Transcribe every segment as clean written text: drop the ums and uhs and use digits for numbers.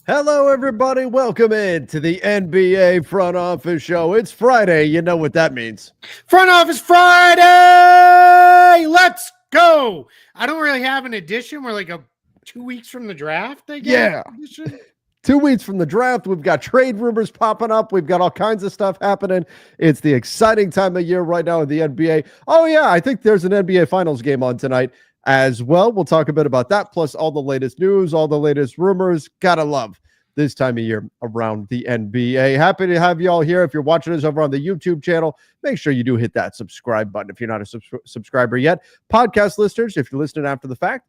Hello, everybody. Welcome in to the NBA Front Office Show. It's Friday. You know what that means. Front Office Friday! Let's go! I don't really have an edition. We're like 2 weeks from the draft, I guess. Yeah. 2 weeks from the draft. We've got trade rumors popping up. We've got all kinds of stuff happening. It's the exciting time of year right now in the NBA. Oh, yeah. I think there's an NBA Finals game on tonight as well. We'll talk a bit about that, plus all the latest news, all the latest rumors. Gotta love this time of year around the NBA. Happy to have you all here. If you're watching us over on the YouTube channel, make sure you do hit that subscribe button if you're not a subscriber yet. Podcast listeners, if you're listening after the fact,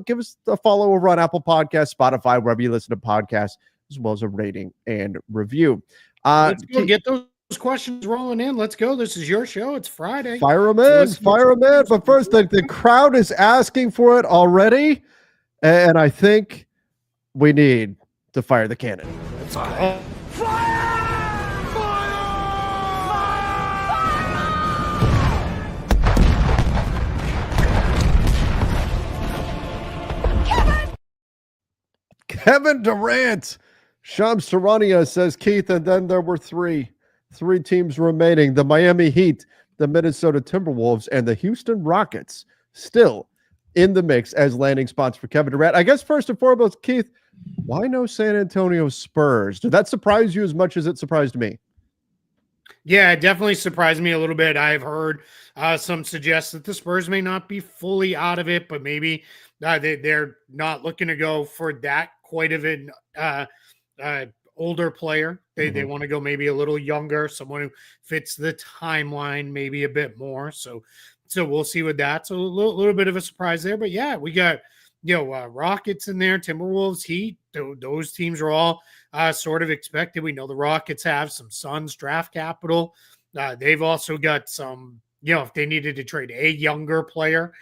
give us a follow over on Apple Podcasts, Spotify, wherever you listen to podcasts, as well as a rating and review. Let's go get those questions rolling in. Let's go. This is your show. It's Friday. Fire them in. Fire them in. But first, the crowd is asking for it already, and I think we need to fire the cannon. Let's go. Kevin Durant. Shams Charania says, Keith, and then there were three teams remaining: the Miami Heat, the Minnesota Timberwolves, and the Houston Rockets, still in the mix as landing spots for Kevin Durant. I guess first and foremost, Keith, why no San Antonio Spurs? Did that surprise you as much as it surprised me? Yeah, it definitely surprised me a little bit. I've heard some suggest that the Spurs may not be fully out of it, but maybe they're not looking to go for that quite of an older player. They want to go maybe a little younger, someone who fits the timeline maybe a bit more. So we'll see with that. So a little bit of a surprise there. But yeah, we got Rockets in there, Timberwolves, Heat. Those teams are all sort of expected. We know the Rockets have some Suns draft capital. They've also got some, if they needed to trade a younger player,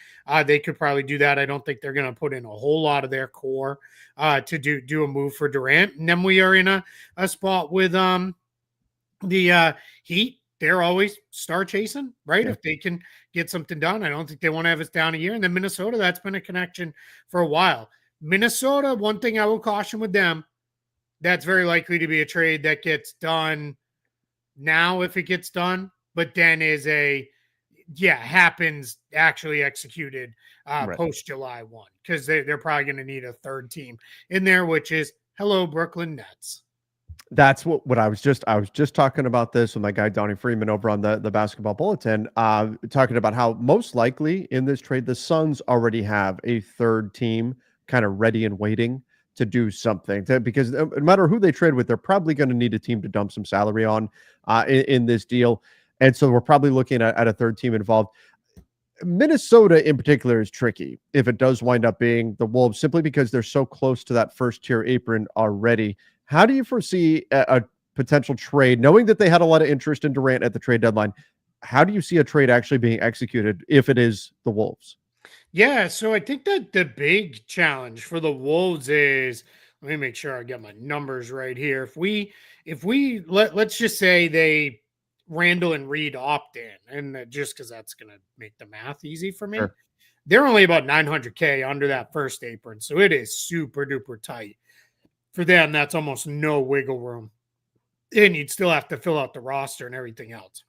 they could probably do that. I don't think they're going to put in a whole lot of their core to do a move for Durant. And then we are in a spot with the Heat. They're always star chasing, right? Yeah. If they can get something done, I don't think they want to have us down a year. And then Minnesota, that's been a connection for a while. Minnesota, one thing I will caution with them, that's very likely to be a trade that gets done now if it gets done, but then happens actually executed Right. post July 1, because they're probably going to need a third team in there, which is hello, Brooklyn Nets. That's what I was just talking about this with my guy Donnie Freeman over on the Basketball Bulletin, talking about how most likely in this trade the Suns already have a third team kind of ready and waiting to do something, because no matter who they trade with, they're probably going to need a team to dump some salary on in this deal, and so we're probably looking at a third team involved. Minnesota in particular is tricky if it does wind up being the Wolves, simply because they're so close to that first tier apron already. How do you foresee a potential trade, knowing that they had a lot of interest in Durant at the trade deadline? How do you see a trade actually being executed if it is the Wolves? Yeah, so I think that the big challenge for the Wolves is, let me make sure I get my numbers right here. Let's just say they Randall and Reed opt in, and just because that's going to make the math easy for me, Sure. They're only about $900K under that first apron, so it is super duper tight. For them, that's almost no wiggle room. And you'd still have to fill out the roster and everything else.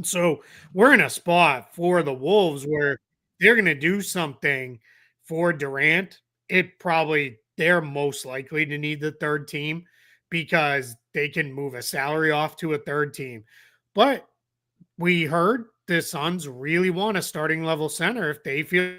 So we're in a spot for the Wolves where they're going to do something for Durant. They're most likely to need the third team because they can move a salary off to a third team. But we heard the Suns really want a starting level center if they feel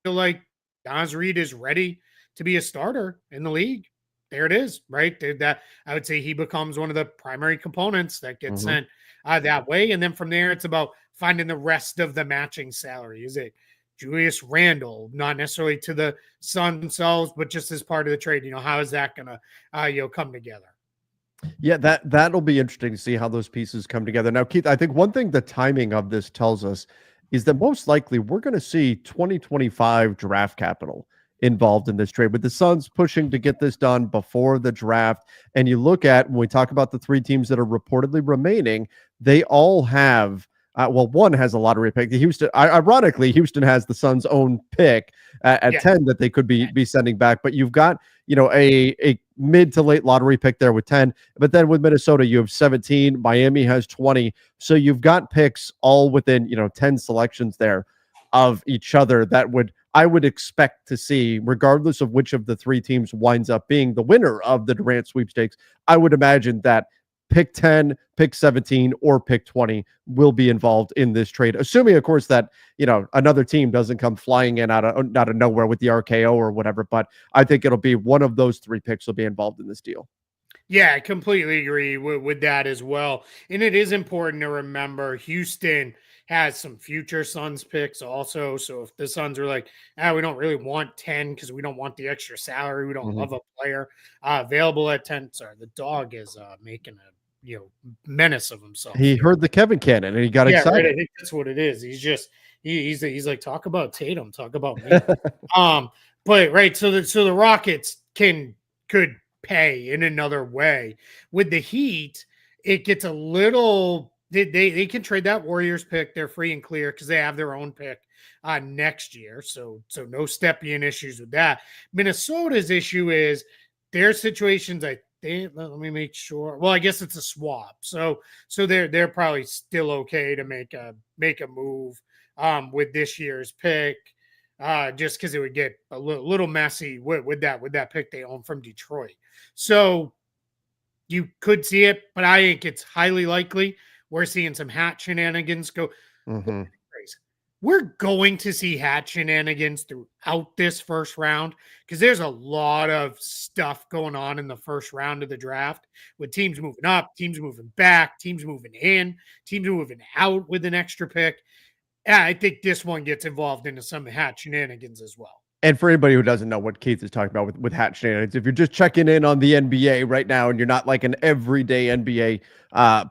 like Naz Reid is ready to be a starter in the league. There it is, right? That I would say he becomes one of the primary components that gets sent that way. And then from there, it's about finding the rest of the matching salary. Is it Julius Randle, not necessarily to the Suns themselves, but just as part of the trade? How is that going to come together? Yeah, that'll be interesting to see how those pieces come together. Now, Keith, I think one thing the timing of this tells us is that most likely we're going to see 2025 draft capital involved in this trade, with the Suns pushing to get this done before the draft. And you look at, when we talk about the three teams that are reportedly remaining, they all have one has a lottery pick. Ironically, Houston has the Suns' own pick, at Yeah. 10 that they could be sending back. But you've got, a mid to late lottery pick there with 10. But then with Minnesota, you have 17. Miami has 20. So you've got picks all within, 10 selections there of each other that I would expect to see, regardless of which of the three teams winds up being the winner of the Durant sweepstakes. I would imagine that pick 10, pick 17, or pick 20 will be involved in this trade, assuming, of course, that another team doesn't come flying in out of nowhere with the RKO or whatever. But I think it'll be one of those three picks will be involved in this deal. Yeah, I completely agree with that as well. And it is important to remember Houston has some future Suns picks also. So if the Suns are like, we don't really want 10 because we don't want the extra salary, we don't love a player available at 10. Sorry, the dog is making a menace of himself He here. heard the Kevin cannon and he got Yeah, right. excited. I think that's what it is. He's just he's like, talk about Tatum, talk about me. But right, so the Rockets could pay in another way. With the Heat, it gets a little they can trade that Warriors pick. They're free and clear because they have their own pick next year. So no Stepien issues with that. Minnesota's issue is their situations. Let me make sure. Well, I guess it's a swap. So they're probably still okay to make a move with this year's pick. Just because it would get a little messy with that pick they own from Detroit. So you could see it, but I think it's highly likely we're seeing some hat shenanigans go. Mm-hmm. We're going to see hat shenanigans throughout this first round because there's a lot of stuff going on in the first round of the draft with teams moving up, teams moving back, teams moving in, teams moving out with an extra pick. I think this one gets involved into some hat shenanigans as well. And for anybody who doesn't know what Keith is talking about with hat shenanigans, if you're just checking in on the NBA right now and you're not like an everyday NBA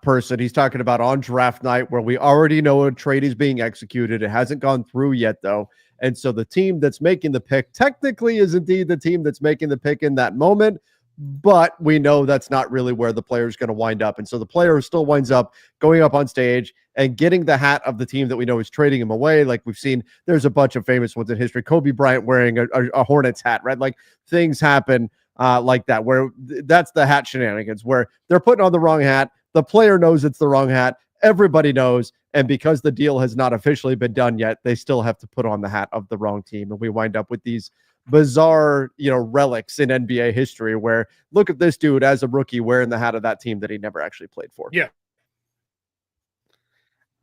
person, he's talking about on draft night where we already know a trade is being executed. It hasn't gone through yet, though. And so the team that's making the pick technically is indeed the team that's making the pick in that moment. But we know that's not really where the player is going to wind up. And so the player still winds up going up on stage and getting the hat of the team that we know is trading him away. Like we've seen, there's a bunch of famous ones in history. Kobe Bryant wearing a Hornets hat, right? Like things happen like that, where that's the hat shenanigans, where they're putting on the wrong hat. The player knows it's the wrong hat. Everybody knows. And because the deal has not officially been done yet, they still have to put on the hat of the wrong team. And we wind up with these bizarre, relics in NBA history where look at this dude as a rookie wearing the hat of that team that he never actually played for. Yeah.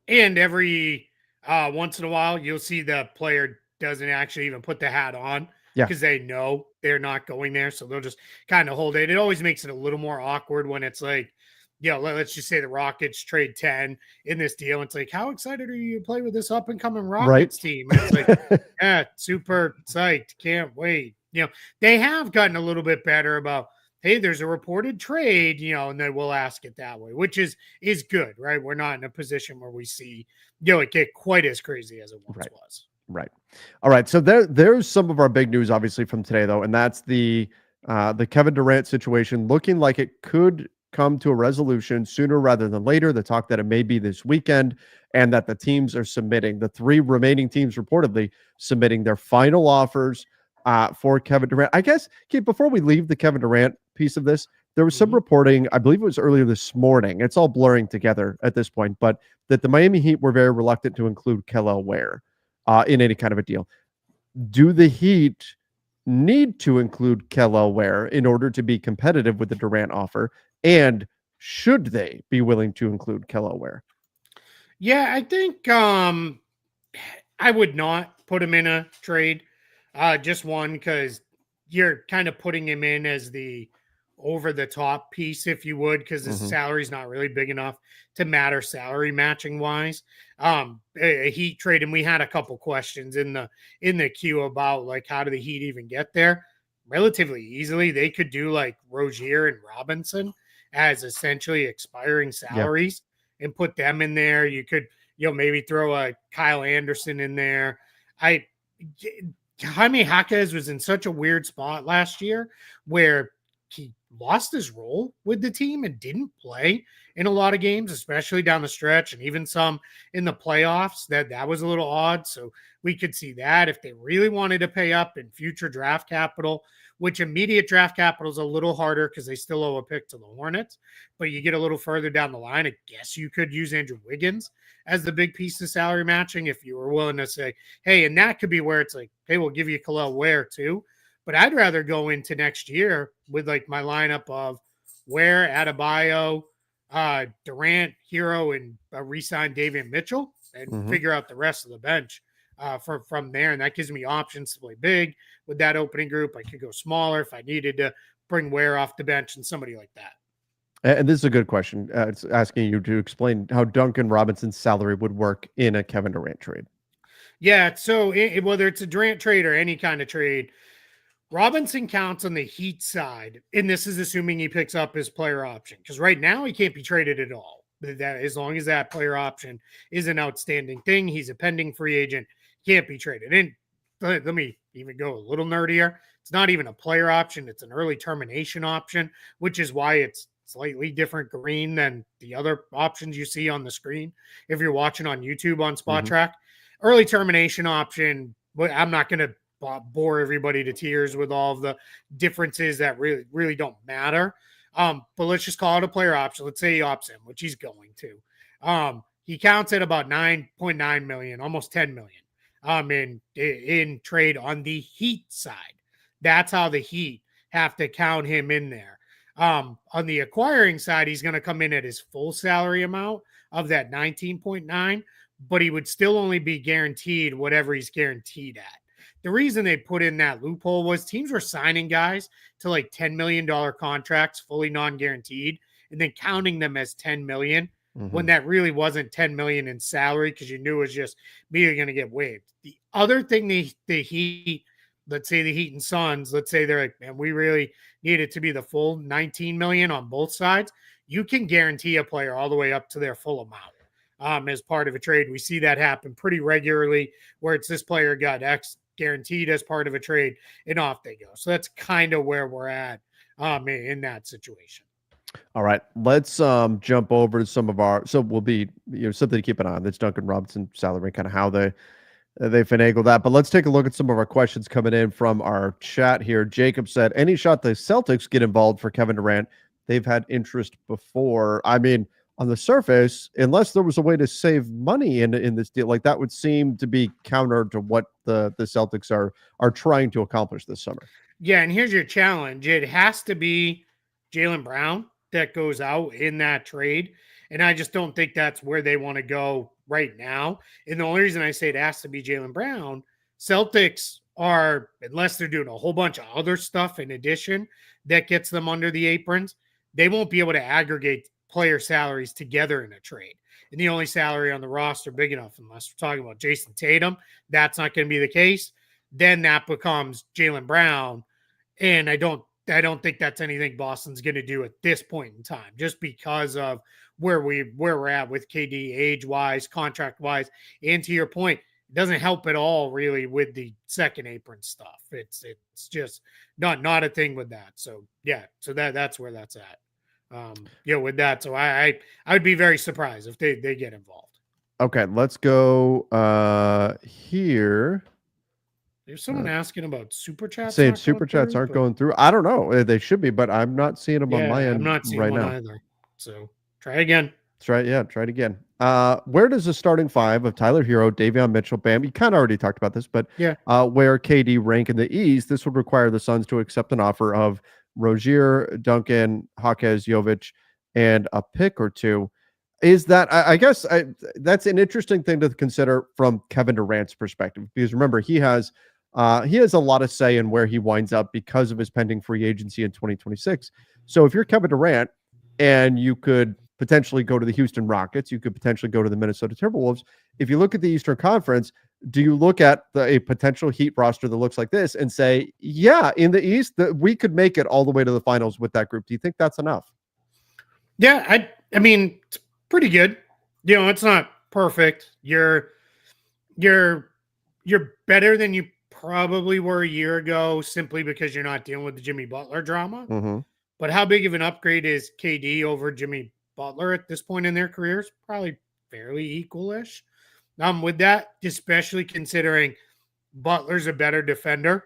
And every once in a while, you'll see the player doesn't actually even put the hat on because they know they're not going there. So they'll just kind of hold it. It always makes it a little more awkward when it's like, let's just say the Rockets trade 10 in this deal. It's like, how excited are you to play with this up and coming Rockets team? And it's like, yeah, super psyched. Can't wait. They have gotten a little bit better about, hey, there's a reported trade, and then we'll ask it that way, which is good, right? We're not in a position where we see, it get quite as crazy as it once was. Right. All right. So there's some of our big news, obviously, from today, though, and that's the Kevin Durant situation looking like it could come to a resolution sooner rather than later. The talk that it may be this weekend, and that the teams are submitting, the three remaining teams reportedly submitting their final offers for Kevin Durant. I guess, Keith, before we leave the Kevin Durant piece of this, there was some reporting, I believe it was earlier this morning, it's all blurring together at this point, but that the Miami Heat were very reluctant to include Kel'el Ware in any kind of a deal. Do the Heat need to include Kel'el Ware in order to be competitive with the Durant offer? And should they be willing to include Kel'el Ware? Yeah, I think I would not put him in a trade. Just one, because you're kind of putting him in as the over the top piece, if you would, because his salary's not really big enough to matter salary matching wise. A Heat trade, and we had a couple questions in the queue about like how do the Heat even get there? Relatively easily, they could do like Rozier and Robinson as essentially expiring salaries and put them in there. You could, maybe throw a Kyle Anderson in there. Jaime Jaquez was in such a weird spot last year where he lost his role with the team and didn't play in a lot of games, especially down the stretch and even some in the playoffs. That was a little odd. So we could see that if they really wanted to pay up in future draft capital, which immediate draft capital is a little harder because they still owe a pick to the Hornets. But you get a little further down the line, I guess you could use Andrew Wiggins as the big piece of salary matching if you were willing to say, hey, and that could be where it's like, hey, we'll give you Khalil Ware too. But I'd rather go into next year with like my lineup of Ware, Adebayo, Durant, Hero, and re-sign Davion Mitchell and figure out the rest of the bench from there. And that gives me options to play big with that opening group. I could go smaller if I needed to bring Ware off the bench and somebody like that. And this is a good question. It's asking you to explain how Duncan Robinson's salary would work in a Kevin Durant trade. Yeah, so whether it's a Durant trade or any kind of trade, Robinson counts on the Heat side, and this is assuming he picks up his player option, because right now he can't be traded at all. That as long as that player option is an outstanding thing, he's a pending free agent, can't be traded. And let me even go a little nerdier. It's not even a player option; it's an early termination option, which is why it's slightly different green than the other options you see on the screen if you're watching on YouTube on Spot Track. Early termination option, but I'm not going to bore everybody to tears with all of the differences that really don't matter. But let's just call it a player option. Let's say he opts in, which he's going to. He counts at about 9.9 million, almost 10 million in trade on the Heat side. That's how the Heat have to count him in there. On the acquiring side, he's going to come in at his full salary amount of that 19.9, but he would still only be guaranteed whatever he's guaranteed at. The reason they put in that loophole was teams were signing guys to like $10 million contracts, fully non-guaranteed, and then counting them as 10 million when that really wasn't 10 million in salary because you knew it was just immediately going to get waived. The other thing the Heat, let's say the Heat and Suns, let's say they're like, man, we really need it to be the full 19 million on both sides. You can guarantee a player all the way up to their full amount as part of a trade. We see that happen pretty regularly where it's this player got X guaranteed as part of a trade, and off they go. So that's kind of where we're at in that situation. All right, let's jump over to some of our. So we'll be something to keep an eye on. That's Duncan Robinson salary, kind of how they finagle that. But let's take a look at some of our questions coming in from our chat here. Jacob said, "Any shot the Celtics get involved for Kevin Durant? They've had interest before." I mean, on the surface, unless there was a way to save money in this deal, like that would seem to be counter to what the Celtics are trying to accomplish this summer. Yeah, and here's your challenge. It has to be Jaylen Brown that goes out in that trade. And I just don't think that's where they want to go right now. And the only reason I say it has to be Jaylen Brown, Celtics are, unless they're doing a whole bunch of other stuff in addition that gets them under the aprons, they won't be able to aggregate player salaries together in a trade. And the only salary on the roster big enough, unless we're talking about Jason Tatum, that's not going to be the case. Then that becomes Jaylen Brown. And I don't think that's anything Boston's going to do at this point in time, just because of where we're at with KD age-wise, contract-wise. And to your point, it doesn't help at all really with the second apron stuff. It's just not a thing with that. So yeah, so that's where that's at. With that. So I would be very surprised if they get involved. Okay, let's go here. There's someone asking about super chats. Saying super chats aren't going through. I don't know. They should be, but I'm not seeing them on my end. I'm not seeing right one now either. So try again. That's right. Yeah, try it again. Where does the starting five of Tyler Hero, Davion Mitchell, Bam? You kind of already talked about this, but yeah, where KD rank in the East? This would require the Suns to accept an offer of Rozier, Duncan, Jaquez, Jovic, and a pick or two. Is that I guess that's an interesting thing to consider from Kevin Durant's perspective, because remember he has a lot of say in where he winds up because of his pending free agency in 2026. So if you're Kevin Durant and you could potentially go to the Houston Rockets, you could potentially go to the Minnesota Timberwolves. If you look at the Eastern Conference, do you look at a potential Heat roster that looks like this and say, yeah, in the East, we could make it all the way to the finals with that group? Do you think that's enough? Yeah, I mean, it's pretty good. It's not perfect. You're better than you probably were a year ago simply because you're not dealing with the Jimmy Butler drama. But how big of an upgrade is KD over Jimmy Butler at this point in their careers? Probably fairly equalish. With that, especially considering Butler's a better defender,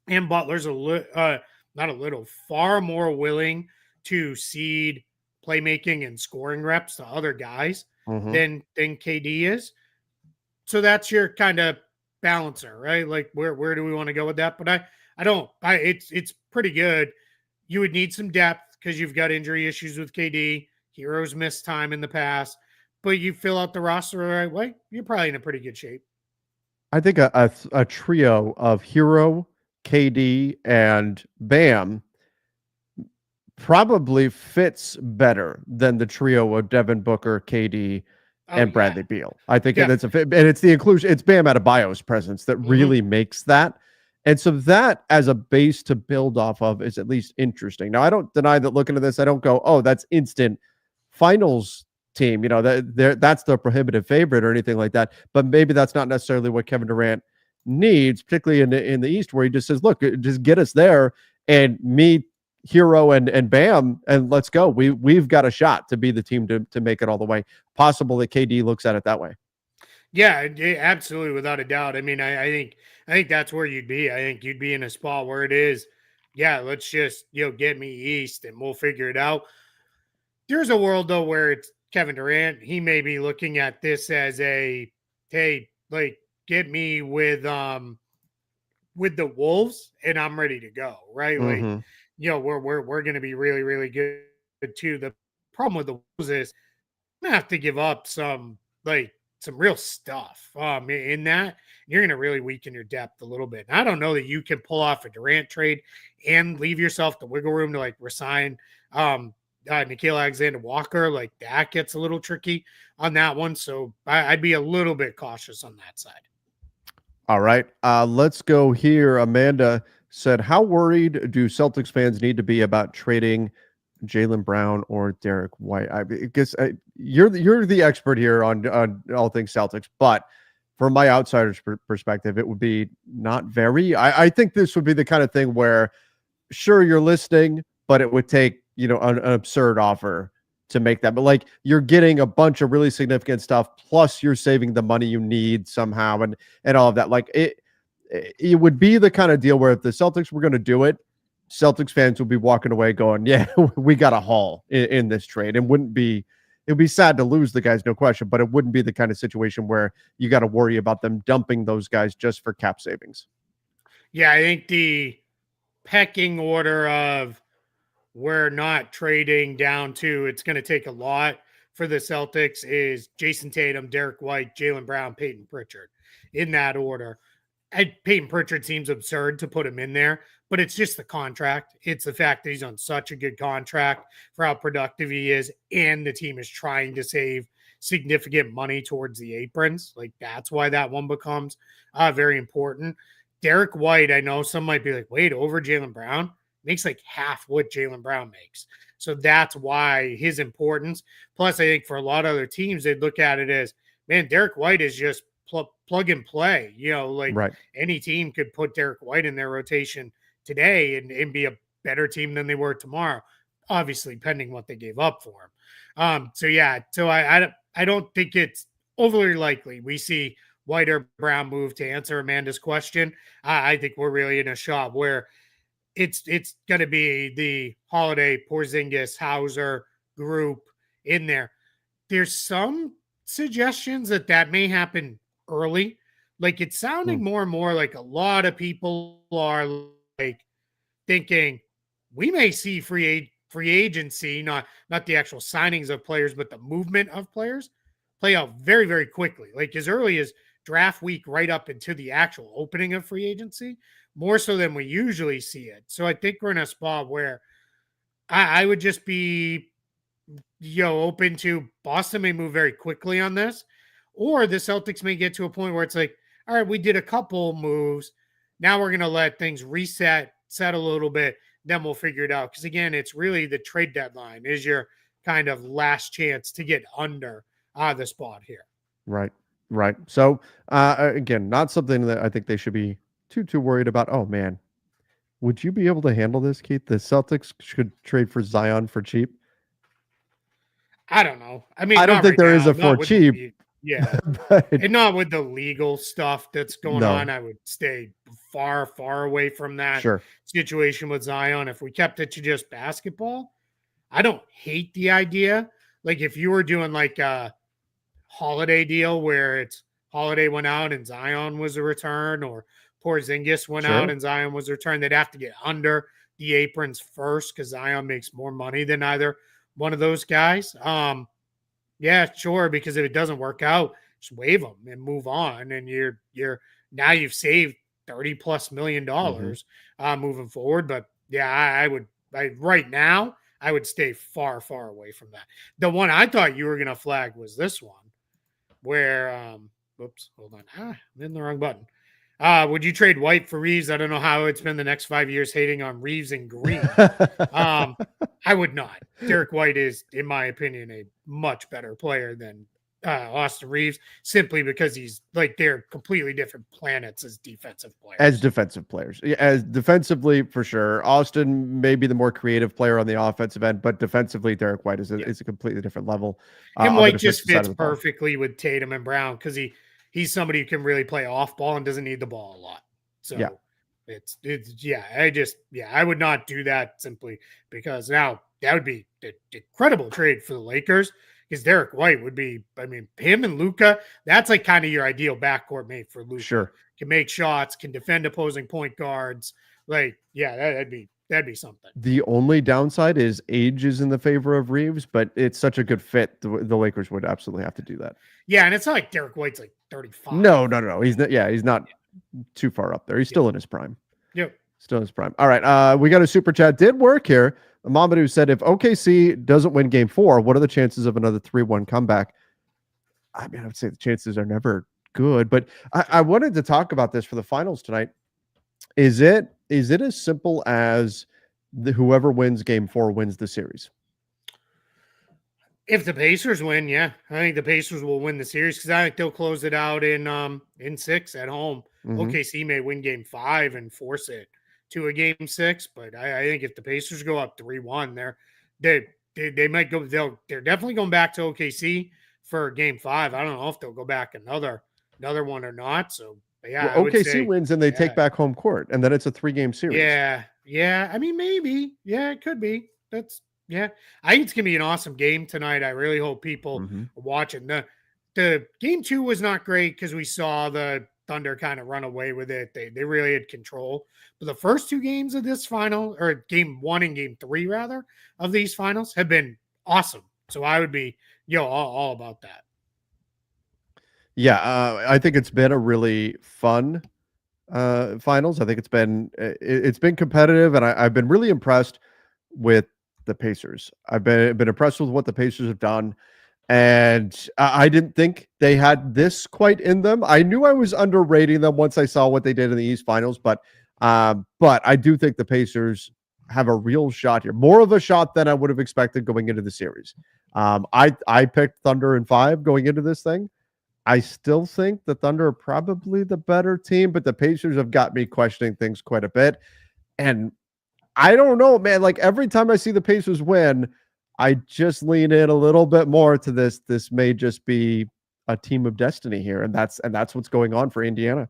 and Butler's not a little, far more willing to cede playmaking and scoring reps to other guys Mhm. than KD is. So that's your kind of balancer, right? Like where do we want to go with that? But I don't. It's pretty good. You would need some depth because you've got injury issues with KD. Heroes missed time in the past, but you fill out the roster the right way, you're probably in a pretty good shape. I think a trio of Hero, KD, and Bam probably fits better than the trio of Devin Booker, KD, Oh and yeah, Bradley Beal. I think that's a definitely. fit, and it's the inclusion. It's Bam Adebayo's presence that Hmm. really makes that. And so that as a base to build off of is at least interesting. Now, I don't deny that looking at this, I don't go, oh, that's instant finals team. That's the prohibitive favorite or anything like that. But maybe that's not necessarily what Kevin Durant needs, particularly in the East, where he just says, look, just get us there and me Hero and Bam, and let's go. We've got a shot to be the team to make it all the way. Possible that KD looks at it that way. Yeah, absolutely, without a doubt. I mean, I think that's where you'd be. I think you'd be in a spot where it is, yeah, let's just get me East and we'll figure it out. There's a world though where it's Kevin Durant. He may be looking at this as a, hey, like get me with the Wolves and I'm ready to go, right? Like, Mm-hmm. we're going to be really really good too. The problem with the Wolves is gonna have to give up some real stuff in that. You're gonna really weaken your depth a little bit. And I don't know that you can pull off a Durant trade and leave yourself the wiggle room to like resign Nikhil Alexander Walker. Like that gets a little tricky on that one. So I'd be a little bit cautious on that side. All right. Let's go here. Amanda said, how worried do Celtics fans need to be about trading Jaylen Brown or Derek White? I guess you're the expert here on all things Celtics, but from my outsider's perspective, it would be not very. I think this would be the kind of thing where sure you're listening, but it would take an absurd offer to make that. But like you're getting a bunch of really significant stuff, plus you're saving the money you need somehow, and all of that. Like it would be the kind of deal where if the Celtics were going to do it, Celtics fans would be walking away going, "Yeah, we got a haul in this trade." And wouldn't be. It would be sad to lose the guys, no question, but it wouldn't be the kind of situation where you got to worry about them dumping those guys just for cap savings. Yeah, I think the pecking order of we're not trading down to it's going to take a lot for the Celtics is Jason Tatum, Derek White, Jaylen Brown, Peyton Pritchard in that order. Peyton Pritchard seems absurd to put him in there, but it's just the contract. It's the fact that he's on such a good contract for how productive he is, and the team is trying to save significant money towards the aprons. Like that's why that one becomes very important. Derek White, I know some might be like, wait, over Jaylen Brown makes like half what Jaylen Brown makes. So that's why his importance. Plus, I think for a lot of other teams, they'd look at it as, man, Derek White is just plug and play. Like Right. any team could put Derek White in their rotation today and be a better team than they were tomorrow. Obviously, pending what they gave up for him. So yeah, so I don't think it's overly likely we see White or Brown move to answer Amanda's question. I think we're really in a shot where it's going to be the Holiday, Porzingis, Hauser group in there. There's some suggestions that may happen early. Like it's Hmm. sounding more and more like a lot of people are like thinking we may see free agency, not the actual signings of players, but the movement of players play out very, very quickly. Like as early as draft week, right up into the actual opening of free agency, more so than we usually see it. So I think we're in a spot where I would just be open to Boston may move very quickly on this, or the Celtics may get to a point where it's like, all right, we did a couple moves. Now we're going to let things reset, settle a little bit. Then we'll figure it out. Because again, it's really the trade deadline is your kind of last chance to get under the spot here. Right. Right. So again, not something that I think they should be too worried about. Oh man, Would you be able to handle this, Keith? The Celtics should trade for Zion for cheap. I don't know. I mean, I don't not think right there is now. a for Not with the cheap, league. Yeah. but And not with the legal stuff that's going no, on. I would stay far, far away from that sure, situation with Zion. If we kept it to just basketball, I don't hate the idea. Like if you were doing like a Holiday deal where it's Holiday went out and Zion was a return, or Porzingis went out sure. and Zion was a return, they'd have to get under the aprons first because Zion makes more money than either one of those guys. Yeah, sure. Because if it doesn't work out, just waive them and move on, and you're now you've saved $30+ million Hmm. moving forward. But yeah, I would right now I would stay far, far away from that. The one I thought you were gonna flag was this one where whoops, hold on. I'm in the wrong button. Would you trade White for Reeves? I don't know how it's been the next 5 years hating on Reeves and Green. Um, I would not. Derek White is, in my opinion, a much better player than Austin Reeves, simply because he's like they're completely different planets as defensive As players. defensive players, yeah, as defensively for sure. Austin may be the more creative player on the offensive end, but defensively, Derek White Yeah. is a completely different level And on the White just defensive side fits of the ball. perfectly with Tatum and Brown because he's somebody who can really play off ball and doesn't need the ball a lot. Yeah, So it's yeah, I would not do that simply because now that would be an incredible trade for the Lakers because Derek White would be, I mean, him and Luca, that's like kind of your ideal backcourt mate for Luca. sure. Can make shots, can defend opposing point guards. Like, yeah, that'd be something. The only downside is age is in the favor of Reeves, but it's such a good fit. The Lakers would absolutely have to do that. Yeah, and it's not like Derek White's like 35. No, no, no. He's not. Yeah, he's not too far up there. He's Yeah. still in his prime. Yep. Still in his prime. All right. We got a super chat. Did work here. Mamadou said, if OKC doesn't win game 4, what are the chances of another 3-1 comeback? I mean, I would say the chances are never good, but I wanted to talk about this for the finals tonight. Is it as simple as whoever wins game 4 wins the series? If the Pacers win, yeah, I think the Pacers will win the series because I think they'll close it out in 6 at home. Mm-hmm. OKC may win game 5 and force it to a game 6, but I think if the Pacers go up 3-1, they might go. They're definitely going back to OKC for game 5. I don't know if they'll go back another one or not. So yeah, Well, I would OKC say wins and they take yeah, back home court, and then it's a 3-game series. yeah. I mean, maybe. Yeah, it could be. That's yeah. I think it's gonna be an awesome game tonight. I really hope people Mm-hmm. are watching. The game 2 was not great because we saw the Thunder kind of run away with it. They really had control. But the first 2 games of this final, or game 1 and game 3 rather, of these finals have been awesome. So I would be all about that. Yeah, I think it's been a really fun finals. I think it's been competitive, and I've been really impressed with the Pacers. I've been impressed with what the Pacers have done, and I didn't think they had this quite in them. I knew I was underrating them once I saw what they did in the East Finals, but I do think the Pacers have a real shot here, more of a shot than I would have expected going into the series. I picked Thunder in 5 going into this thing. I still think the Thunder are probably the better team, but the Pacers have got me questioning things quite a bit. And I don't know, man. Like every time I see the Pacers win, I just lean in a little bit more to this. This may just be a team of destiny here, and that's what's going on for Indiana.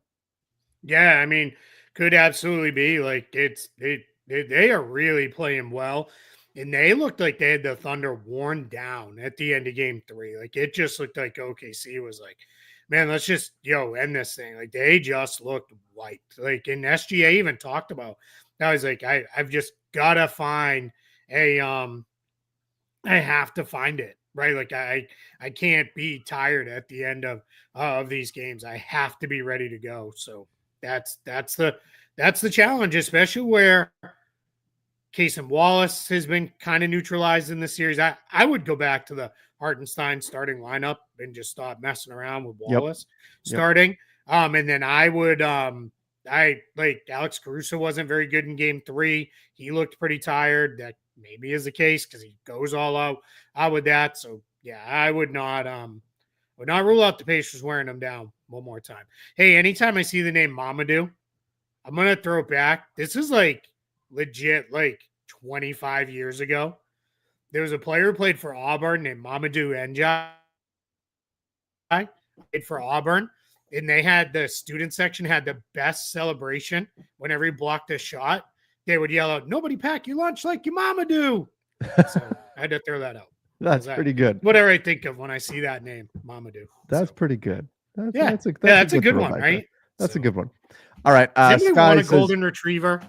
Yeah, I mean, could absolutely be like they are really playing well. And they looked like they had the Thunder worn down at the end of game 3. Like it just looked like OKC was like, man, let's just end this thing. Like they just looked wiped. Like and SGA even talked about. I was like, I've just gotta find a I have to find it. Right. Like I can't be tired at the end of these games. I have to be ready to go. So that's the challenge, especially where Casey Wallace has been kind of neutralized in the series. I would go back to the Hartenstein starting lineup and just stop messing around with Yep. Wallace starting. And then I would I like Alex Caruso wasn't very good in game 3. He looked pretty tired. That maybe is the case because he goes all out with that. So yeah, I would not rule out the Pacers wearing them down one more time. Hey, anytime I see the name Mamadou, I'm gonna throw it back. This is like legit like 25 years ago. There was a player who played for Auburn named Mamadou Njai. Played for Auburn, and they had the student section had the best celebration. Whenever he blocked a shot, they would yell out, "Nobody pack your lunch like your mama do." So I had to throw that out. That's pretty good. Whatever I think of when I see that name, Mamadou. That's pretty good. That's a good one, right? That's a good one. All right. Does anybody want a golden retriever?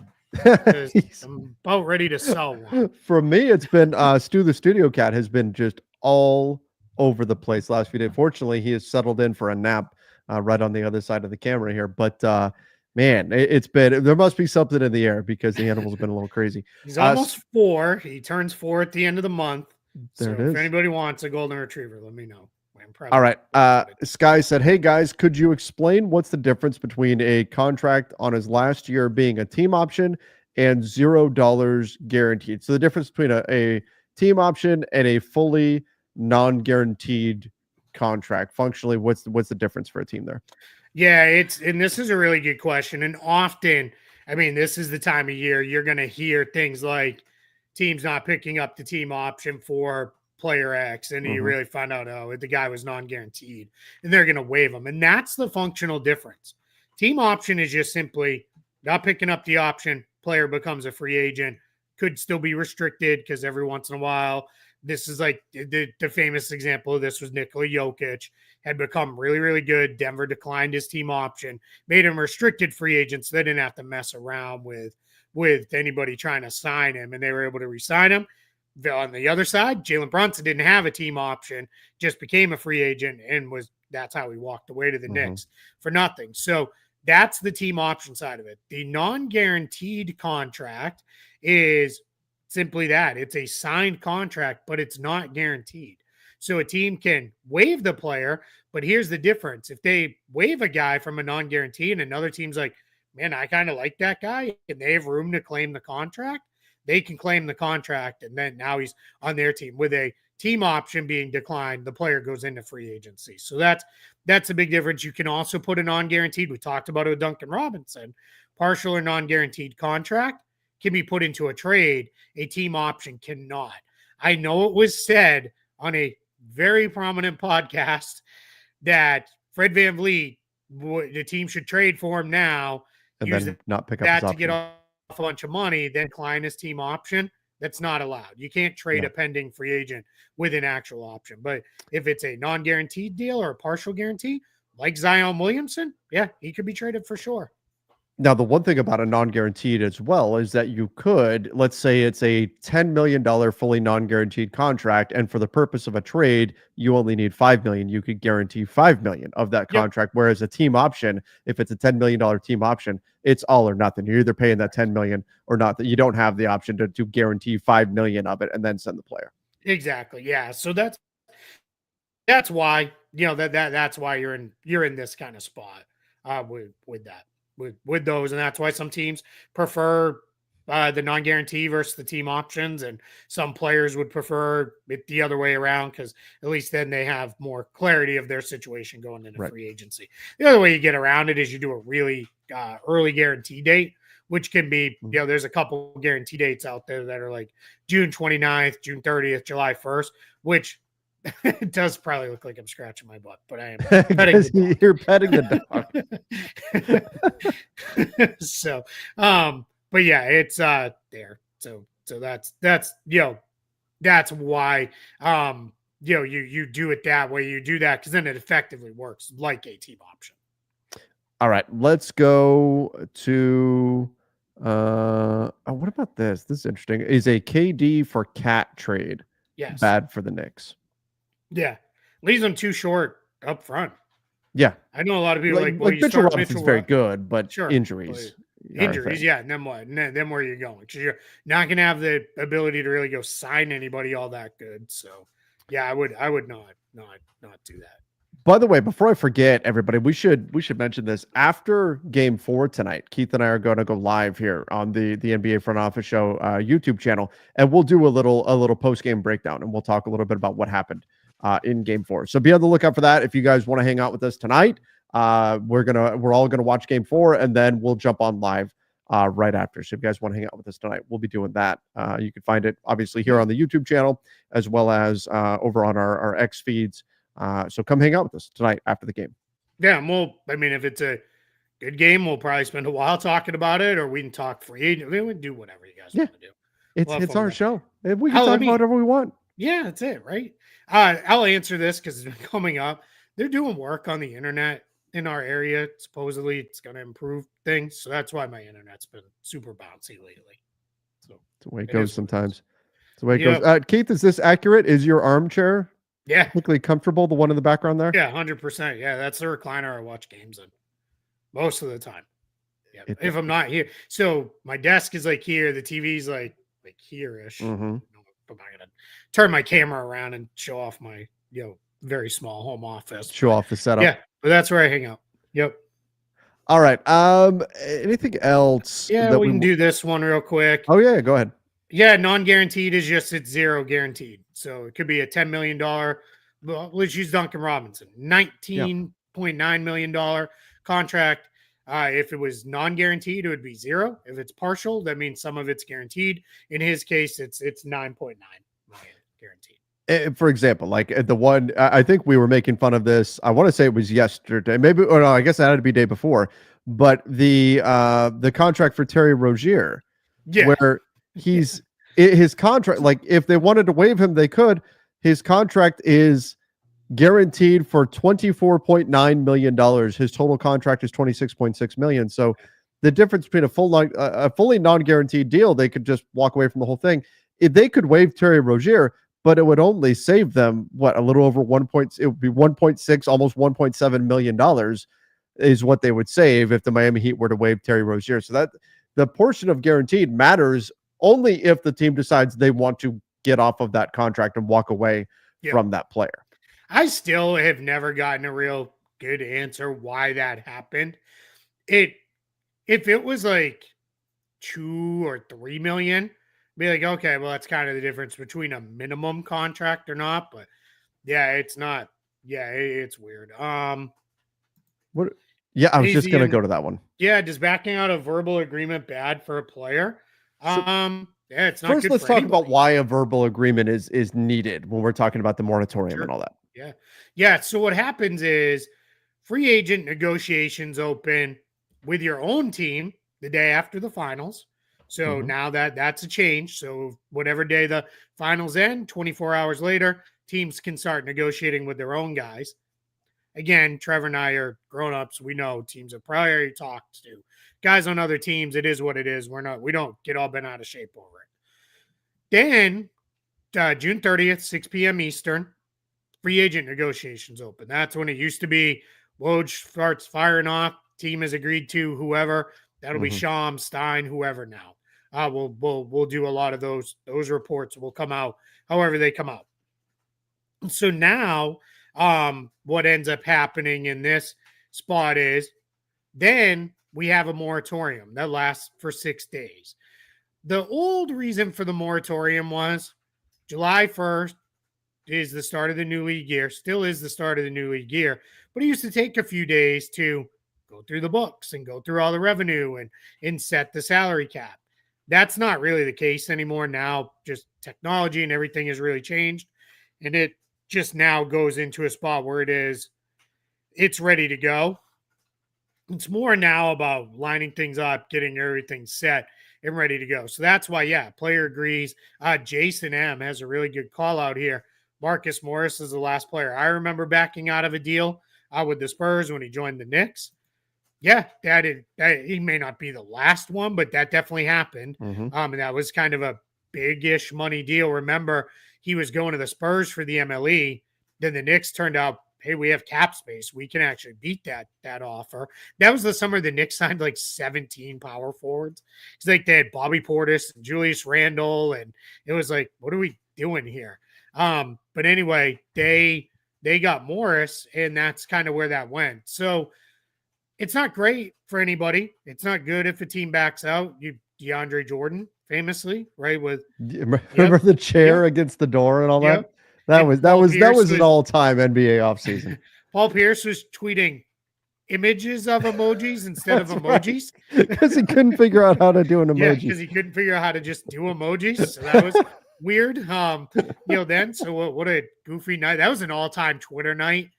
I'm about ready to sell one. For me, it's been Stu the Studio Cat has been just all over the place last few days. Fortunately, he has settled in for a nap right on the other side of the camera here. But man, it's been, there must be something in the air because the animal's been a little crazy. He's almost 4. He turns 4 at the end of the month. There it is. If anybody wants a golden retriever, let me know. All right. Sky said, "Hey guys, could you explain what's the difference between a contract on his last year being a team option and $0 guaranteed?" So the difference between a team option and a fully non-guaranteed contract. Functionally, what's the difference for a team there? Yeah, and this is a really good question. And often, I mean, this is the time of year you're going to hear things like teams not picking up the team option for player X, and you really find out, oh, the guy was non-guaranteed, and they're going to waive him. And that's the functional difference. Team option is just simply not picking up the option, player becomes a free agent, could still be restricted because every once in a while, this is like the famous example of this was Nikola Jokic, had become really, really good. Denver declined his team option, made him restricted free agent, so they didn't have to mess around with anybody trying to sign him, and they were able to re-sign him. On the other side, Jalen Brunson didn't have a team option, just became a free agent, and that's how he walked away to the Knicks for nothing. So that's the team option side of it. The non-guaranteed contract is simply that. It's a signed contract, but it's not guaranteed. So a team can waive the player, but here's the difference. If they waive a guy from a non-guarantee and another team's like, man, I kind of like that guy, and they have room to claim the contract, they can claim the contract, and then now he's on their team. With a team option being declined, the player goes into free agency. So that's a big difference. You can also put a non-guaranteed. We talked about it with Duncan Robinson. Partial or non-guaranteed contract can be put into a trade. A team option cannot. I know it was said on a very prominent podcast that Fred VanVleet, the team should trade for him now, and then not pick up that his to get off a bunch of money, then decline his team option. That's not allowed. You can't trade a pending free agent with an actual option. But if it's a non-guaranteed deal or a partial guarantee, like Zion Williamson, yeah, he could be traded for sure. Now, the one thing about a non-guaranteed as well is that you could, let's say it's a $10 million fully non-guaranteed contract, and for the purpose of a trade, you only need $5 million. You could guarantee $5 million of that contract. Whereas a team option, if it's a $10 million team option, it's all or nothing. You're either paying that $10 million or not. That you don't have the option to guarantee $5 million of it and then send the player. Exactly. Yeah. So that's why, that's why you're in this kind of spot with that. With those, and that's why some teams prefer the non-guarantee versus the team options, and some players would prefer it the other way around because at least then they have more clarity of their situation going into free agency. The other way you get around it is you do a really early guarantee date, which can be, there's a couple guarantee dates out there that are like June 29th, June 30th, July 1st, which it does probably look like I'm scratching my butt, but I am petting you're petting the dog. So, but yeah, it's there. So that's that's why you do it that way. You do that because then it effectively works like a team option. All right, let's go to what about this? This is interesting. Is a KD for Cat trade bad for the Knicks? Yeah, leaves them too short up front. Yeah, I know a lot of people like Mitchell Robinson's very good, but injuries. Yeah, and then what? And then where are you going? Because you're not going to have the ability to really go sign anybody all that good. So, yeah, I would not do that. By the way, before I forget, everybody, we should mention this. After Game 4 tonight, Keith and I are going to go live here on the NBA Front Office Show YouTube channel, and we'll do a little post game breakdown, and we'll talk a little bit about what happened in Game 4. So be on the lookout for that. If you guys want to hang out with us tonight, we're all gonna watch Game 4, and then we'll jump on live right after. So if you guys want to hang out with us tonight, we'll be doing that. You can find it obviously here on the YouTube channel as well as over on our X feeds. So come hang out with us tonight after the game. Yeah, and if it's a good game, we'll probably spend a while talking about it, or we can talk free agent. We can do whatever you guys want to do. It's our show. We can Hell, talk about whatever we want. Yeah, that's it, right? I'll answer this because it's been coming up. They're doing work on the internet in our area. Supposedly, it's going to improve things. So that's why my internet's been super bouncy lately. So it's the way it goes sometimes. It's the way it goes. Keith, is this accurate? Is your armchair technically comfortable, the one in the background there? Yeah, 100%. Yeah, that's the recliner I watch games in most of the time. Yeah, if I'm not here. So my desk is like here. The TV's like here-ish. Mm-hmm. I'm not gonna turn my camera around and show off my very small home office. Show off the setup. Yeah, but that's where I hang out. Yep. All right. Anything else? Yeah, we can do this one real quick. Oh yeah, go ahead. Yeah, non-guaranteed is just it's zero guaranteed. So it could be a $10 million. Let's use Duncan Robinson, $19.9 million contract. If it was non-guaranteed, it would be zero. If it's partial, that means some of it's guaranteed. In his case, it's 9.9 million guaranteed. For example, like the one, I think we were making fun of this. I want to say it was yesterday, maybe, or no, I guess that had to be day before. But the contract for Terry Rozier, where he's his contract, like if they wanted to waive him, they could. His contract is guaranteed for $24.9 million. His total contract is $26.6 million. So the difference between a fully non-guaranteed deal, they could just walk away from the whole thing. If they could waive Terry Rozier, but it would only save them a little over it would be 1.6, almost $1.7 million is what they would save if the Miami Heat were to waive Terry Rozier. So that the portion of guaranteed matters only if the team decides they want to get off of that contract and walk away from that player. I still have never gotten a real good answer why that happened. If it was like 2 or 3 million, be like, okay, well, that's kind of the difference between a minimum contract or not. But yeah, it's not. Yeah, it's weird. What? Yeah, I was just gonna go to that one. Yeah, does backing out a verbal agreement bad for a player? Yeah, it's not. First, let's talk about why a verbal agreement is needed when we're talking about the moratorium and all that. Yeah. So what happens is free agent negotiations open with your own team the day after the finals. So now that's a change. So whatever day the finals end, 24 hours later, teams can start negotiating with their own guys. Again, Trevor and I are grown-ups. We know teams have probably already talked to guys on other teams. It is what it is. We don't get all bent out of shape over it. Then June 30th, 6 p.m. Eastern, free agent negotiations open. That's when it used to be Woj starts firing off. Team has agreed to whoever. That'll be Sham, Stein, whoever now. We'll do a lot of those reports will come out however they come out. So now what ends up happening in this spot is then we have a moratorium that lasts for 6 days. The old reason for the moratorium was July 1st is the start of the new league year, still is the start of the new league year, but it used to take a few days to go through the books and go through all the revenue and set the salary cap. That's not really the case anymore. Now just technology and everything has really changed. And it just now goes into a spot where it's ready to go. It's more now about lining things up, getting everything set and ready to go. So that's why, player agrees. Jason M has a really good call out here. Marcus Morris is the last player I remember backing out of a deal with the Spurs when he joined the Knicks. Yeah, he may not be the last one, but that definitely happened. And that was kind of a big-ish money deal. Remember, he was going to the Spurs for the MLE. Then the Knicks turned out, hey, we have cap space. We can actually beat that offer. That was the summer the Knicks signed like 17 power forwards. It's like they had Bobby Portis and Julius Randle, and it was like, what are we doing here? But anyway, they got Morris, and that's kind of where that went. So it's not great for anybody. It's not good if a team backs out. DeAndre Jordan, famously, right? Remember the chair against the door and all that? That was an all-time NBA offseason. Paul Pierce was tweeting, images of emojis instead of That's right. emojis. Because he couldn't figure out how to do an Yeah, emoji. because he couldn't figure out how to just do emojis. So that was weird. Then so what a goofy night. That was an all-time Twitter night.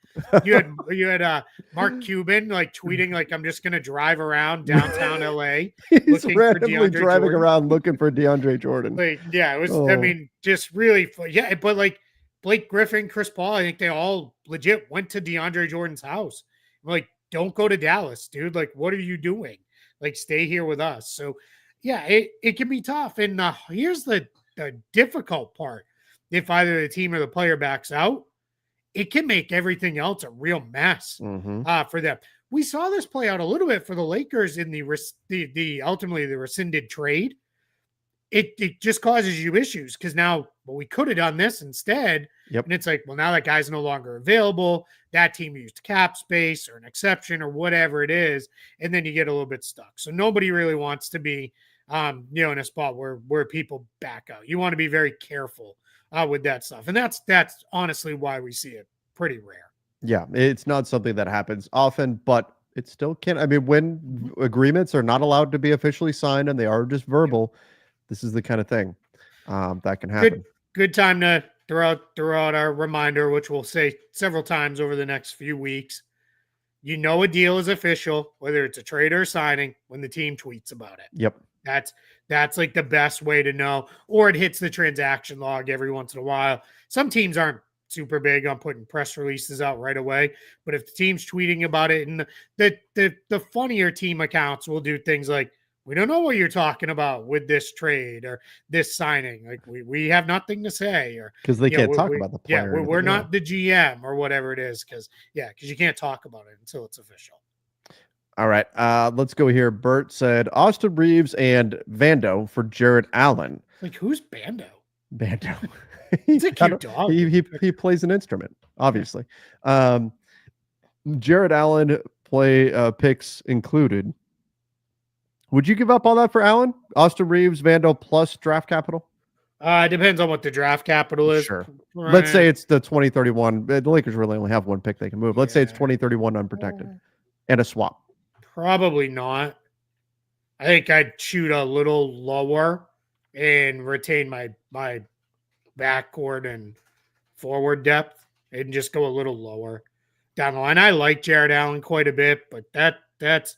You had Mark Cuban like tweeting like I'm just gonna drive around downtown LA He's looking for randomly DeAndre driving Jordan. around looking for DeAndre Jordan. Like, yeah, it was, I Oh, mean, just really, yeah, but like Blake Griffin, Chris Paul, I think they all legit went to DeAndre Jordan's house. I'm like, don't go to Dallas, dude. Like, what are you doing? Like, stay here with us. So, yeah, it can be tough. And here's the difficult part. If either the team or the player backs out, it can make everything else a real mess mhm. for them. We saw this play out a little bit for the Lakers in the ultimately the rescinded trade. It just causes you issues because now, well, we could have done this instead. Yep. And it's like, well, now that guy's no longer available. That team used cap space or an exception or whatever it is. And then you get a little bit stuck. So nobody really wants to be, in a spot where people back out. You want to be very careful with that stuff. And that's honestly why we see it pretty rare. Yeah, it's not something that happens often, but it still can. I mean, when agreements are not allowed to be officially signed and they are just verbal, this is the kind of thing that can happen. Good time to throw out our reminder, which we'll say several times over the next few weeks. You know a deal is official, whether it's a trade or a signing, when the team tweets about it. Yep. That's like the best way to know, or it hits the transaction log every once in a while. Some teams aren't super big on putting press releases out right away, but if the team's tweeting about it, and the funnier team accounts will do things like, we don't know what you're talking about with this trade or this signing. Like we have nothing to say, or Because they can't talk about the player. Yeah, we're not the GM or whatever it is, because you can't talk about it until it's official. All right, let's go here. Bert said Austin Reeves and Vando for Jared Allen. Like, who's Bando? Bando. He's a cute dog. He plays an instrument, obviously. Jared Allen picks included. Would you give up all that for Allen? Austin Reeves, Vando plus draft capital? It depends on what the draft capital is. Sure. Let's say it's the 2031. The Lakers really only have one pick they can move. Let's say it's 2031 unprotected and a swap. Probably not. I think I'd shoot a little lower and retain my backcourt and forward depth and just go a little lower down the line. I like Jared Allen quite a bit, but that's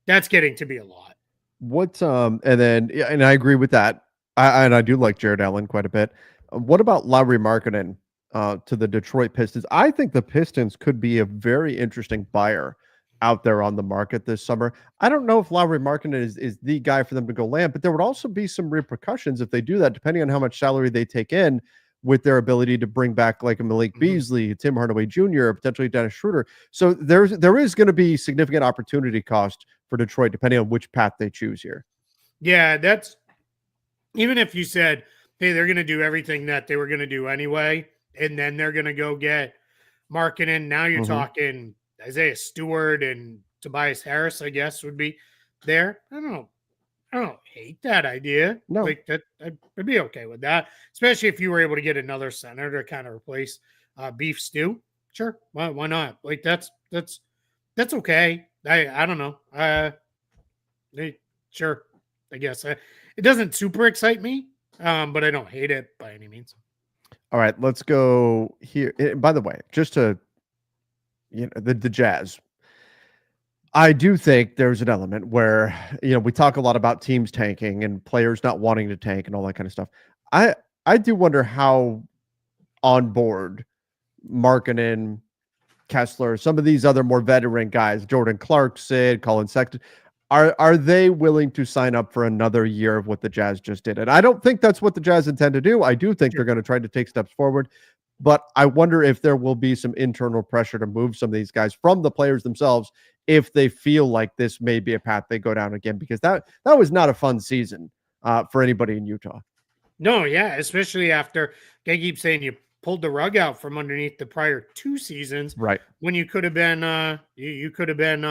getting to be a lot. And I agree with that. I do like Jared Allen quite a bit. What about Lauri Markkanen to the Detroit Pistons? I think the Pistons could be a very interesting buyer out there on the market this summer. I don't know if Lauri Markkanen is the guy for them to go land, but there would also be some repercussions if they do that, depending on how much salary they take in with their ability to bring back like a Malik Beasley, Tim Hardaway Jr., potentially Dennis Schroeder. So there is going to be significant opportunity cost for Detroit, depending on which path they choose here. Yeah, that's even if you said, hey, they're going to do everything that they were going to do anyway, and then they're going to go get Markkanen. Now you're talking Isaiah Stewart and Tobias Harris, I guess, would be there. I don't hate that idea. No. Like that, I'd be okay with that, especially if you were able to get another center to kind of replace Beef Stew. Sure, why not? Like that's okay. I don't know. Sure, I guess it doesn't super excite me, but I don't hate it by any means. All right, let's go here. By the way, just to the Jazz. I do think there's an element where, we talk a lot about teams tanking and players not wanting to tank and all that kind of stuff. I do wonder how on board Markkanen, Kessler, some of these other more veteran guys, Jordan Clarkson, Colin Sexton, are they willing to sign up for another year of what the Jazz just did? And I don't think that's what the Jazz intend to do. I do think they're going to try to take steps forward. But I wonder if there will be some internal pressure to move some of these guys from the players themselves if they feel like this may be a path they go down again, because that was not a fun season for anybody in Utah. No, yeah, especially after I keep saying you pulled the rug out from underneath the prior 2 seasons, right? When you could have been you could have been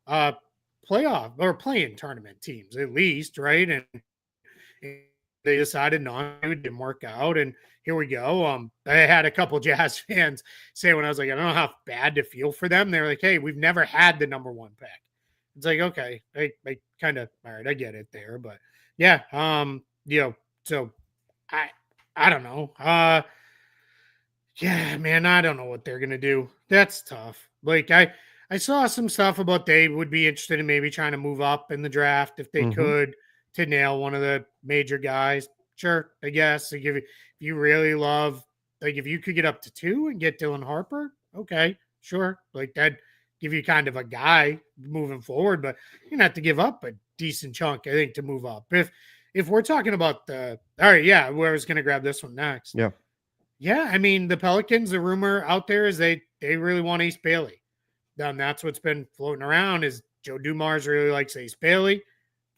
playoff or playing tournament teams at least, right? And they decided not to. It didn't work out, and here we go. I had a couple Jazz fans say when I was like, I don't know how bad to feel for them. They're like, hey, we've never had the number one pick. It's like, okay, I kind of, all right, I get it there, but yeah, so I I don't know. Yeah, man, I don't know what they're gonna do. That's tough. Like I saw some stuff about they would be interested in maybe trying to move up in the draft if they Mhm. could to nail one of the major guys. Sure, I guess. Like if you really love, like if you could get up to 2 and get Dylan Harper, okay, sure. Like that give you kind of a guy moving forward, but you're gonna have to give up a decent chunk, I think, to move up. If we're talking about the all right, yeah, where I was gonna grab this one next. Yeah. Yeah, I mean the Pelicans. The rumor out there is they really want Ace Bailey. That's what's been floating around. Is Joe Dumars really likes Ace Bailey?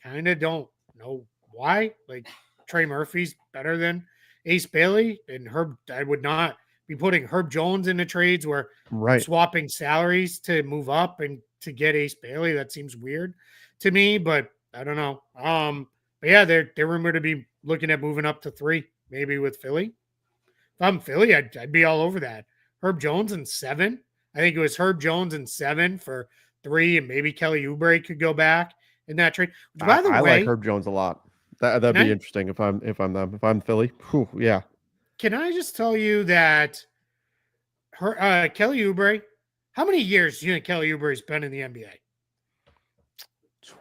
Kind of don't know why. Like Trey Murphy's better than Ace Bailey, and Herb. I would not be putting Herb Jones into trades where I'm Right. swapping salaries to move up and to get Ace Bailey. That seems weird to me, but I don't know. But yeah, they're rumored to be looking at moving up to 3, maybe with Philly. If I'm Philly, I'd be all over that. Herb Jones and 7. I think it was Herb Jones and 7 for 3, and maybe Kelly Oubre could go back in that trade. Which, by the I like way, Herb Jones a lot. That'd can be I interesting if I'm Philly. Whew, yeah. can I just tell you that Kelly Oubre? How many years do you think Kelly Oubre's been in the NBA?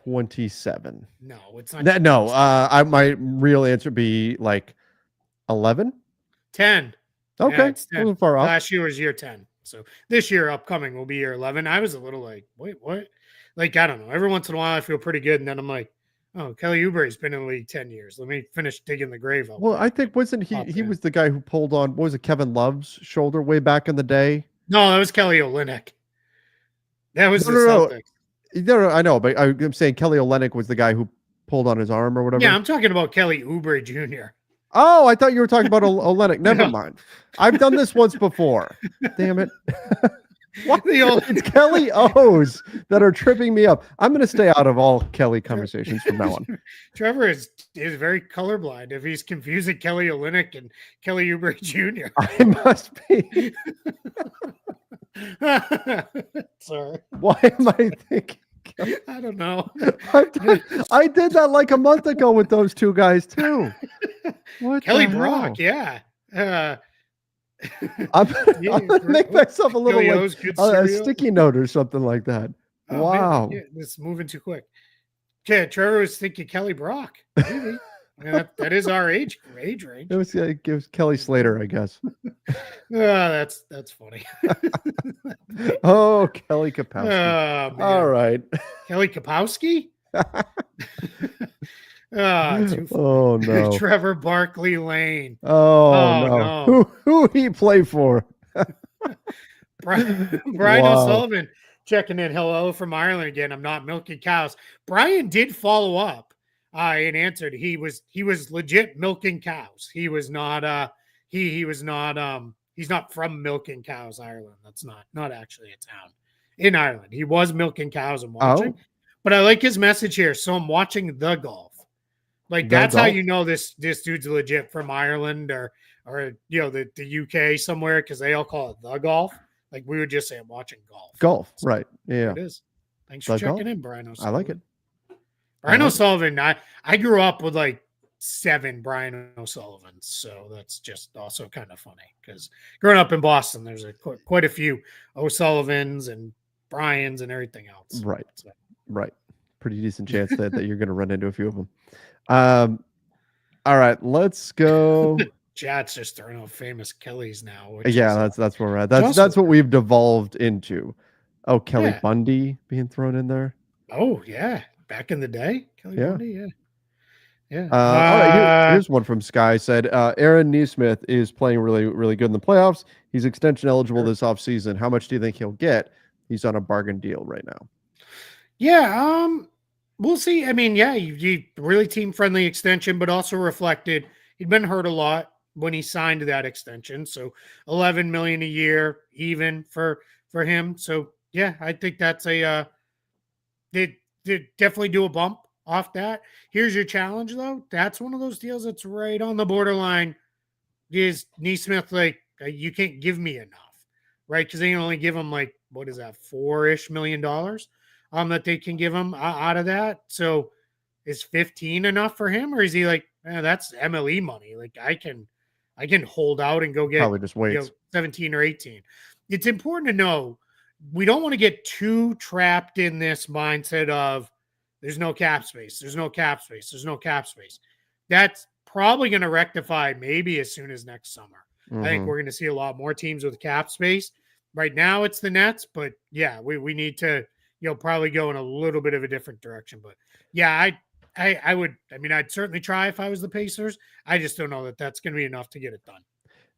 27. No, it's not. No, my real answer be like 11. 10. Yeah, Okay, it's a 10. little far off. Last year was year 10. So this year upcoming will be year 11. I was a little like, wait, what? Like, I don't know. Every once in a while I feel pretty good. And then I'm like, oh, Kelly Oubre's been in the league 10 years. Let me finish digging the grave out Well, I back. think wasn't Up he in. was the guy who pulled on what was it, Kevin Love's shoulder way back in the day? No, that was Kelly Olynyk. That was No, the no, no. Celtics. No, I know, but I'm saying Kelly Olynyk was the guy who pulled on his arm or Yeah, whatever. I'm talking about Kelly Oubre Jr. Oh, I thought you were talking about Olynyk. Never mind. I've done this once before. Damn it. What? It's Kelly O's that are tripping me up. I'm going to stay out of all Kelly conversations from now on. Trevor is very colorblind if he's confusing Kelly Olynyk and Kelly Oubre Jr. I must be. Sorry. Why am I thinking? I don't know. I did that like a month ago with those two guys too. What Kelly the Brock, hell? yeah. I'm gonna make myself a little like a sticky note or something like that. Oh, wow. man, yeah, this is moving too quick. Okay, Trevor was thinking Kelly Brock. Maybe. That is our age range. It was Kelly Slater, I guess. That's funny. Oh, Kelly Kapowski. Oh, man. All right. Kelly Kapowski? Oh no. Trevor Barkley Lane. Oh no. Who he play for? Brian Wow. O'Sullivan checking in. Hello from Ireland again. I'm not milking cows. Brian did follow up and answered. He was legit milking cows. He was not he was not he's not from milking cows, Ireland. That's not actually a town in Ireland. He was milking cows and watching. But I like his message here. So I'm watching the golf. Like that's how you know this dude's legit from Ireland or you know the UK somewhere because they all call it the golf. Like we would just say I'm watching golf. Golf, right? Yeah, there it is. Thanks for checking in, Brian O'Sullivan. I like it. Brian O'Sullivan. I grew up with like 7 Brian O'Sullivans, so that's just also kind of funny because growing up in Boston, there's quite a few O'Sullivans and Bryans and everything else. Right, so. Right. Pretty decent chance that you're going to run into a few of them. All right, let's go. Chat's just throwing out famous Kellys now. Yeah, that's where we're at. That's what we've devolved into. Oh, Kelly Bundy being thrown in there. Oh yeah, back in the day, Kelly Bundy. Yeah. All right, here's one from Sky. Said Aaron Neesmith is playing really, really good in the playoffs. He's extension eligible this offseason. How much do you think he'll get? He's on a bargain deal right now. Yeah, we'll see. I mean, yeah, he really team-friendly extension, but also reflected he'd been hurt a lot when he signed that extension. So $11 million a year even for him. So yeah, I think that's they definitely do a bump off that. Here's your challenge, though. That's one of those deals that's right on the borderline. Is Neesmith like, you can't give me enough, right? Because they can only give him like, what is that, $4-ish million that they can give him out of that. So is 15 enough for him, or is he like, that's MLE money? Like I can hold out and go get Probably just waits. 17 or 18. It's important to know we don't want to get too trapped in this mindset of there's no cap space, there's no cap space, there's no cap space. That's probably going to rectify maybe as soon as next summer. I think we're going to see a lot more teams with cap space. Right now it's the Nets, but yeah, we need to, probably go in a little bit of a different direction. But yeah, I'd certainly try if I was the Pacers. I just don't know that that's going to be enough to get it done.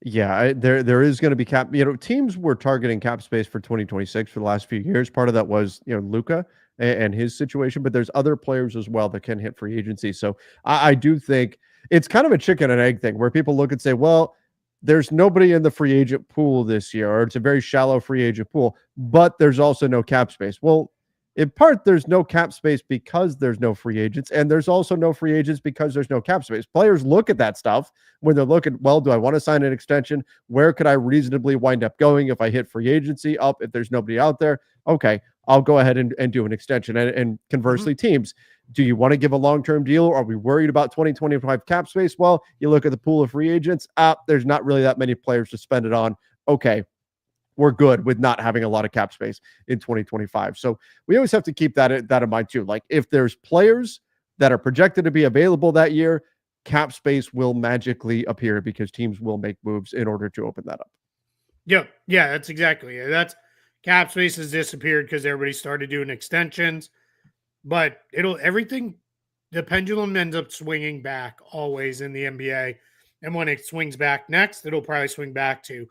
Yeah, there is going to be cap. Teams were targeting cap space for 2026 for the last few years. Part of that was Luka and his situation, but there's other players as well that can hit free agency. So I do think it's kind of a chicken and egg thing where people look and say, well, there's nobody in the free agent pool this year, or it's a very shallow free agent pool, but there's also no cap space. Well, in part, there's no cap space because there's no free agents, and there's also no free agents because there's no cap space. Players look at that stuff when they're looking, well, do I want to sign an extension? Where could I reasonably wind up going if I hit free agency? Up, if there's nobody out there, okay, I'll go ahead and do an extension. And conversely, teams, do you want to give a long-term deal? Are we worried about 2025 cap space? Well, you look at the pool of free agents, there's not really that many players to spend it on. Okay, we're good with not having a lot of cap space in 2025. So we always have to keep that in mind too. Like if there's players that are projected to be available that year, cap space will magically appear because teams will make moves in order to open that up. Yeah, that's exactly it. That's cap space has disappeared because everybody started doing extensions, but the pendulum ends up swinging back always in the NBA. And when it swings back next, it'll probably swing back to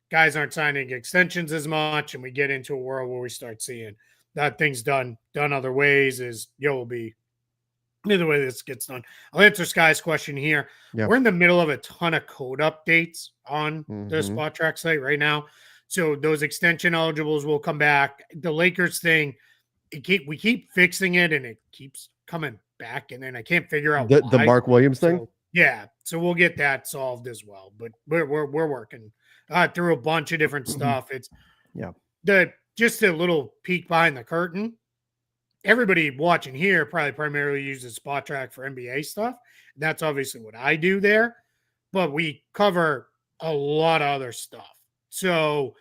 guys aren't signing extensions as much, and we get into a world where we start seeing that things done other ways. Will be either way this gets done. I'll answer Sky's question here. Yeah. We're in the middle of a ton of code updates on the Spot Track site right now, so those extension eligibles will come back. The Lakers thing, we keep fixing it, and it keeps coming back, and then I can't figure out the Mark Williams thing. Yeah, so we'll get that solved as well. But we're working through a bunch of different stuff. It's just a little peek behind the curtain. Everybody watching here probably primarily uses Spot Track for NBA stuff. That's obviously what I do there, but we cover a lot of other stuff. So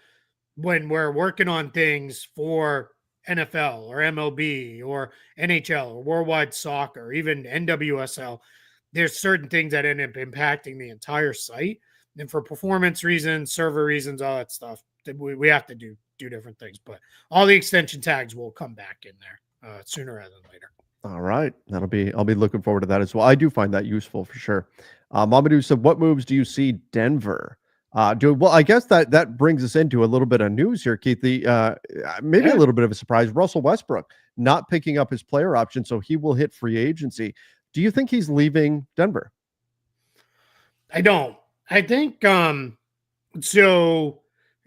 when we're working on things for NFL or MLB or NHL or worldwide soccer, or even NWSL, there's certain things that end up impacting the entire site. And for performance reasons, server reasons, all that stuff, we have to do different things. But all the extension tags will come back in there sooner rather than later. All right. I'll be looking forward to that as well. I do find that useful for sure. Mamadou said, what moves do you see Denver doing? Well, I guess that brings us into a little bit of news here, Keith. A little bit of a surprise. Russell Westbrook not picking up his player option, so he will hit free agency. Do you think he's leaving Denver? I don't. I think so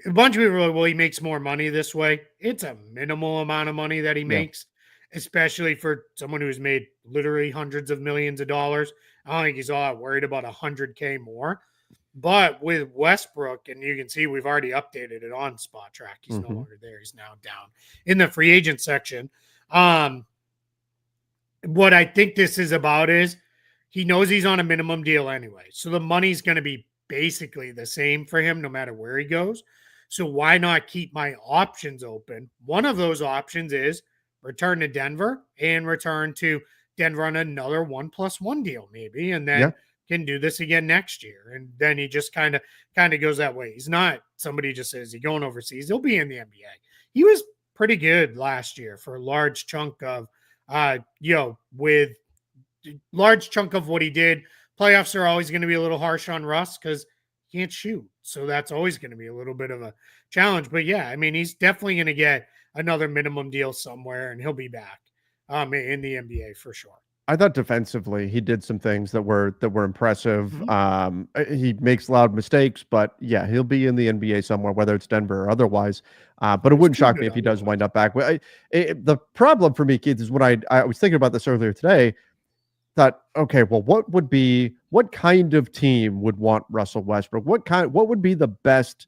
a bunch of people are like, well, he makes more money this way. It's a minimal amount of money that he makes, especially for someone who's made literally hundreds of millions of dollars. I don't think he's all that worried about $100K more. But with Westbrook, and you can see we've already updated it on Spot Track. He's no longer there. He's now down in the free agent section. What I think this is about is he knows he's on a minimum deal anyway. So the money's going to be basically the same for him no matter where he goes. So why not keep my options open? One of those options is return to Denver and return to Denver on another 1+1 deal maybe, and then can do this again next year. And then he just kind of goes that way. He's not somebody just says he's going overseas. He'll be in the NBA. He was pretty good last year for a large chunk of with large chunk of what he did. Playoffs are always going to be a little harsh on Russ because he can't shoot. So that's always going to be a little bit of a challenge. But yeah, I mean, he's definitely going to get another minimum deal somewhere and he'll be back in the NBA for sure. I thought defensively he did some things that were impressive. Mhm. He makes loud mistakes, but yeah, he'll be in the NBA somewhere, whether it's Denver or otherwise. But it He's wouldn't too shock me good if he does wind otherwise. up back. The problem for me, Keith, is when I was thinking about this earlier today. Thought, okay, well, what kind of team would want Russell Westbrook? What would be the best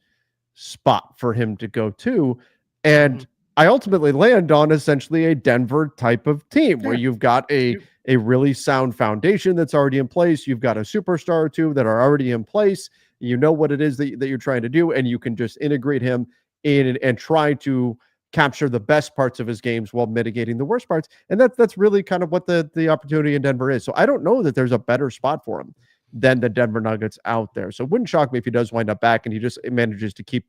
spot for him to go to? Mhm. And I ultimately land on essentially a Denver type of team where Yeah. you've got a really sound foundation that's already in place. You've got a superstar or two that are already in place. You know what it is that you're trying to do, and you can just integrate him in and try to capture the best parts of his games while mitigating the worst parts. And that's really kind of what the opportunity in Denver is. So I don't know that there's a better spot for him than the Denver Nuggets out there. So it wouldn't shock me if he does wind up back and he just manages to keep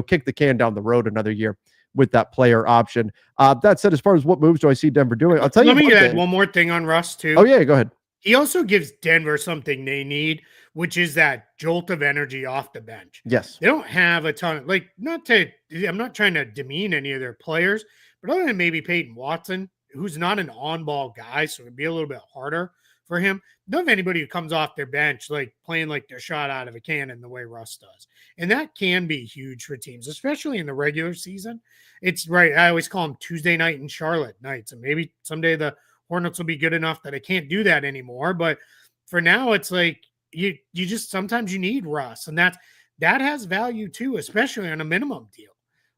kick the can down the road another year with that player option. That said, as far as what moves do I see Denver doing, I'll tell you Let me one add thing. one more thing on Russ Oh too. yeah, go ahead. He also gives Denver something they need, which is that jolt of energy off the bench. Yes. They don't have a ton of I'm not trying to demean any of their players, but other than maybe Peyton Watson, who's not an on-ball guy, so it'd be a little bit harder for him. Don't have anybody who comes off their bench like playing like they're shot out of a cannon the way Russ does. And that can be huge for teams, especially in the regular season. It's right. I always call them Tuesday night and Charlotte nights. And maybe someday the Hornets will be good enough that I can't do that anymore. But for now, it's like you just sometimes you need Russ, and that has value too, especially on a minimum deal.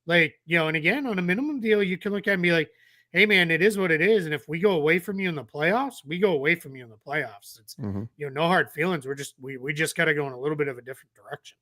Like, and again, on a minimum deal, you can look at and be like, hey man, it is what it is. And if we go away from you in the playoffs, we go away from you in the playoffs. It's no hard feelings. We just gotta go in a little bit of a different direction.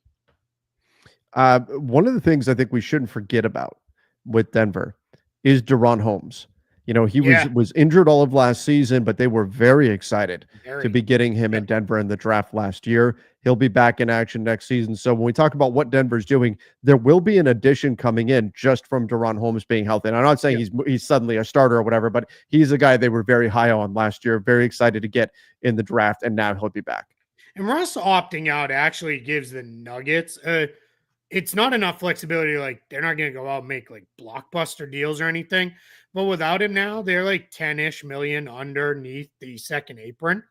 One of the things I think we shouldn't forget about with Denver is Durant Holmes. He Yeah, was injured all of last season, but they were very excited to very. be getting him in Yep. Denver in the draft last year. He'll be back in action next season. So when we talk about what Denver's doing, there will be an addition coming in just from Durant Holmes being healthy. And I'm not saying Yep. he's suddenly a starter or whatever, but he's a guy they were very high on last year, very excited to get in the draft, and now he'll be back. And Russ opting out actually gives the Nuggets it's not enough flexibility. Like they're not going to go out and make like blockbuster deals or anything. But without him now, they're like 10-ish million underneath the second apron.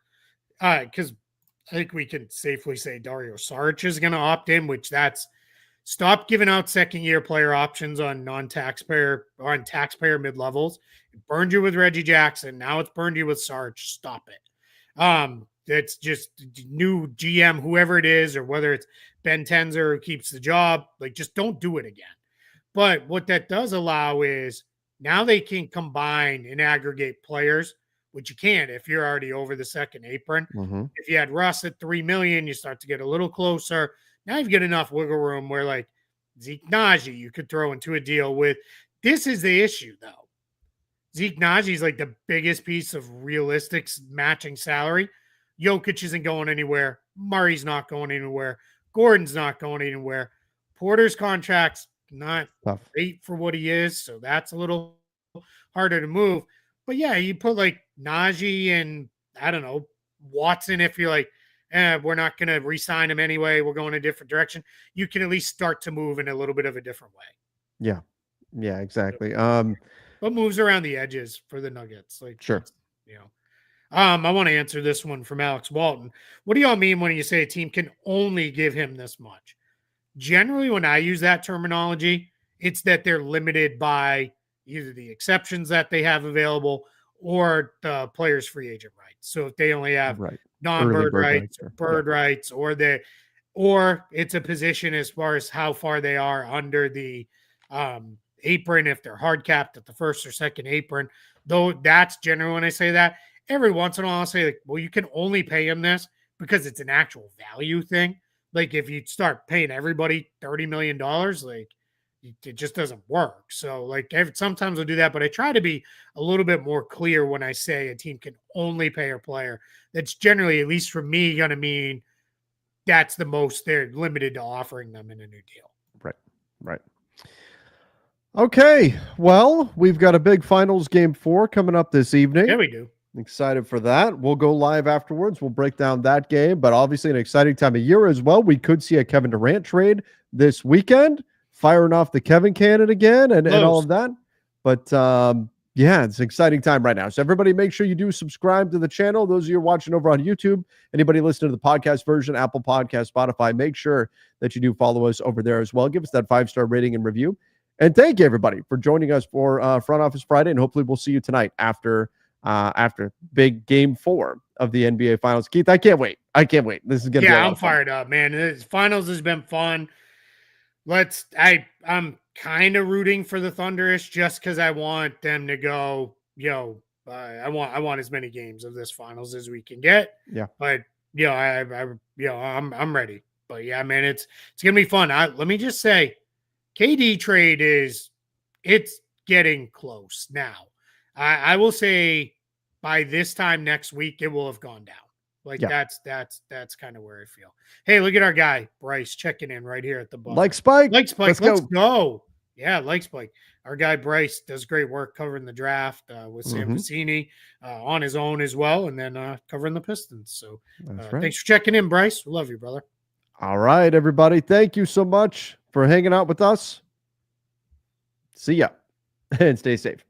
Because I think we can safely say Dario Saric is going to opt in, which that's stop giving out second year player options on non-taxpayer or on taxpayer mid levels. It burned you with Reggie Jackson. Now it's burned you with Saric. Stop it. It's just new GM, whoever it is, or whether it's Ben Tenzer who keeps the job, like just don't do it again. But what that does allow is now they can combine and aggregate players, which you can't if you're already over the second apron. Mm-hmm. If you had Russ at 3 million, you start to get a little closer. Now you've got enough wiggle room where like Zeke Naji you could throw into a deal with. This is the issue though. Zeke Naji is like the biggest piece of realistic matching salary. Jokic isn't going anywhere. Murray's not going anywhere. Gordon's not going anywhere. Porter's contract's not Tough. great for what he is, so that's a little harder to move. But yeah, you put like Najee and I don't know Watson. If you're like, we're not going to re-sign him anyway, we're going a different direction. You can at least start to move in a little bit of a different way. Yeah. Yeah, exactly. But moves around the edges for the Nuggets, like Sure. that's I want to answer this one from Alex Walton. What do y'all mean when you say a team can only give him this much? Generally, when I use that terminology, it's that they're limited by either the exceptions that they have available or the player's free agent rights. So if they only have Right. Early non-bird bird rights, rights. Or, bird rights, or it's a position as far as how far they are under the apron if they're hard capped at the first or second apron. Though that's generally when I say that. Every once in a while, I'll say, like, well, you can only pay him this because it's an actual value thing. Like, if you start paying everybody $30 million, like, it just doesn't work. So, like, sometimes I'll do that, but I try to be a little bit more clear when I say a team can only pay a player. That's generally, at least for me, going to mean that's the most they're limited to offering them in a new deal. Right. Right. Okay. Well, we've got a big finals game 4 coming up this evening. Yeah, we do. Excited for that. We'll go live afterwards. We'll break down that game, but obviously an exciting time of year as well. We could see a Kevin Durant trade this weekend, firing off the Kevin cannon again and all of that. But Yeah, it's an exciting time right now. So everybody make sure you do subscribe to the channel. Those of you watching over on YouTube, anybody listening to the podcast version, Apple Podcast, Spotify, make sure that you do follow us over there as well. Give us that 5-star rating and review. And thank you everybody for joining us for Front Office Friday. And hopefully we'll see you tonight after big game 4 of the NBA Finals. Keith, I can't wait. This is gonna be a lot I'm of fun. fired up, man. This finals has been fun. I'm kind of rooting for the Thunderish just because I want them to go, I want as many games of this finals as we can get. Yeah. But I'm ready. But yeah, man, it's gonna be fun. Let me just say, KD trade it's getting close now. I will say by this time next week it will have gone down. Like that's kind of where I feel. Hey, look at our guy Bryce checking in right here at the buzzer. Like Spike. Let's go. Yeah, like Spike. Our guy Bryce does great work covering the draft with Sam Vecini on his own as well, and then covering the Pistons. So thanks for checking in, Bryce. We love you, brother. All right, everybody. Thank you so much for hanging out with us. See ya and stay safe.